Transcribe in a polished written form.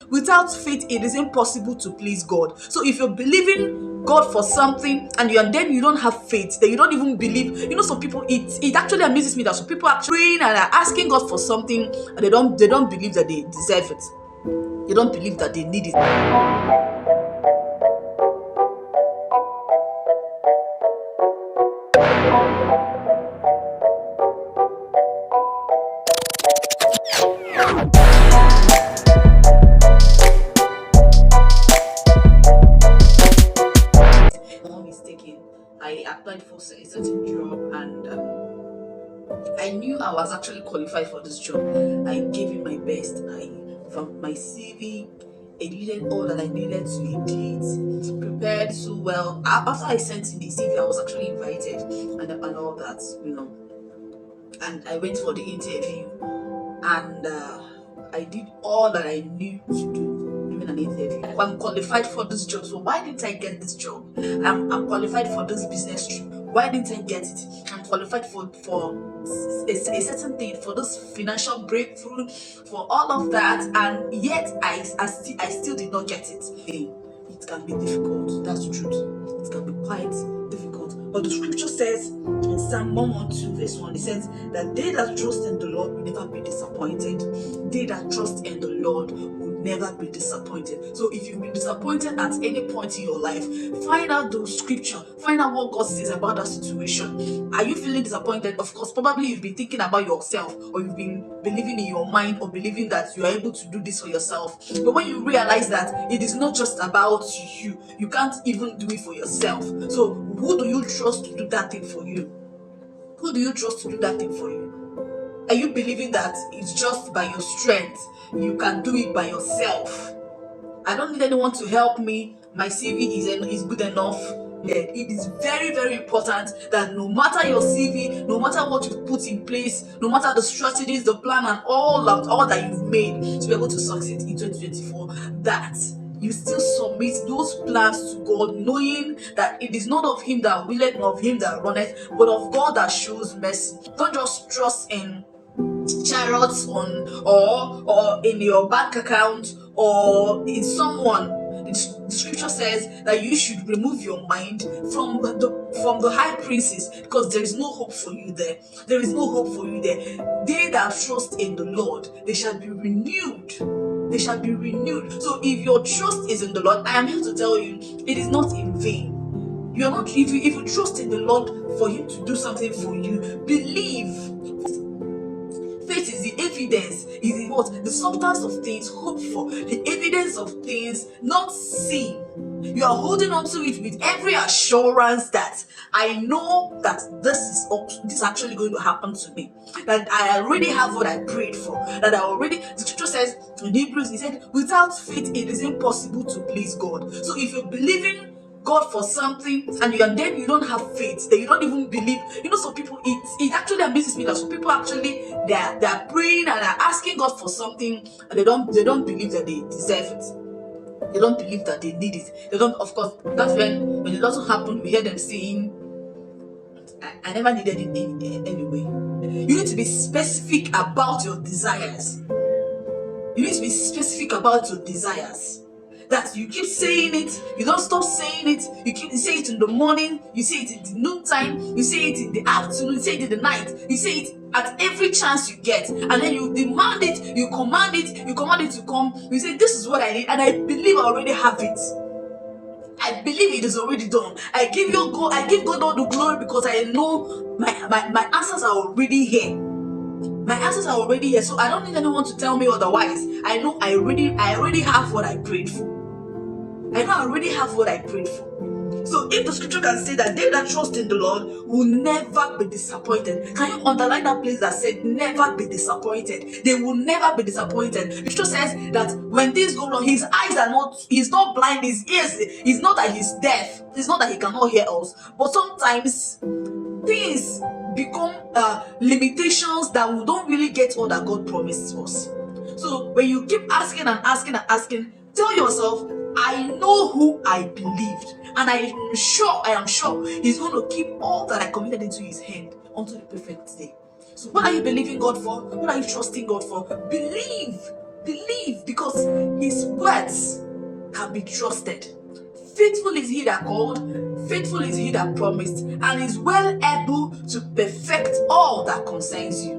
Without faith, it is impossible to please God. So if you're believing God for something and then you don't have faith, then you don't even believe. Some people, it actually amazes me that some people are praying and are asking God for something and they don't believe that they deserve it. They don't believe that they need it. If I'm not mistaken, I applied for a certain job and I knew I was actually qualified for this job. I gave it my best. From my CV, edited all that I needed to edit, prepared so well. After I sent in the CV, I was actually invited and all that. And I went for the interview and I did all that I knew to do during an interview. I'm qualified for this job, so why didn't I get this job? I'm qualified for this business trip. Why didn't I get it? I'm qualified for a certain thing, for this financial breakthrough, for all of that, and yet I still did not get it. Hey, it can be difficult. That's the truth. It can be quite difficult. But the scripture says in Psalm 112 verse 1, it says that they that trust in the Lord will never be disappointed. They that trust in the Lord will never be disappointed. So if you've been disappointed at any point in your life, find out the scripture, find out what God says about that situation. Are you feeling disappointed? Of course, probably you've been thinking about yourself, or you've been believing in your mind, or believing that you are able to do this for yourself. But when you realize that it is not just about you can't even do it for yourself. So who do you trust to do that thing for you? Who do you trust to do that thing for you? Are you believing that it's just by your strength? You can do it by yourself. I don't need anyone to help me. My CV is good enough. It is very, very important that no matter your CV, no matter what you put in place, no matter the strategies, the plan, and all that you've made to be able to succeed in 2024, that you still submit those plans to God, knowing that it is not of him that willeth, nor of him that runneth, but of God that shows mercy. Don't just trust in chariots or in your bank account or in someone. The scripture says that you should remove your mind from the high places, because there is no hope for you there. There is no hope for you there. They that trust in the Lord, they shall be renewed. They shall be renewed. So if your trust is in the Lord, I am here to tell you, it is not in vain. You are not. If you trust in the Lord for him to do something for you, believe. Faith is the evidence, is the what? The substance of things hoped for, the evidence of things not seen. You are holding on to it with every assurance that I know that this is actually going to happen to me. That I already have what I prayed for. That I already. The scripture says in Hebrews, it said, without faith it is impossible to please God. So if you're believing God for something and then you don't have faith, that you don't even believe. Some people, it actually amazes me that some people actually they're praying and are asking God for something and they don't believe that they deserve it. They don't believe that they need it. They don't. Of course, that's when it doesn't happen, we hear them saying, I never needed it anyway. You need to be specific about your desires. You need to be specific about your desires. That you keep saying it, you don't stop saying it, you say it in the morning, you say it in the noontime, you say it in the afternoon, you say it in the night, you say it at every chance you get, and then you demand it, you command it to come. You say, this is what I need, and I believe I already have it. I believe it is already done. I give God all the glory, because I know my answers are already here. My answers are already here, so I don't need anyone to tell me otherwise. I know I already have what I prayed for. I know I already have what I prayed for. So if the scripture can say that they that trust in the Lord will never be disappointed, can you underline that place that said never be disappointed? They will never be disappointed. The scripture says that when things go wrong, he's not blind, his ears, it's not that he's deaf, it's not that he cannot hear us, but sometimes things become limitations that we don't really get all that God promised us. So when you keep asking and asking and asking, tell yourself, I know who I believed, and I am sure he's going to keep all that I committed into his hand unto the perfect day. So what are you believing God for? What are you trusting God for? Believe, because his words can be trusted. Faithful is he that called, faithful is he that promised, and is well able to perfect all that concerns you.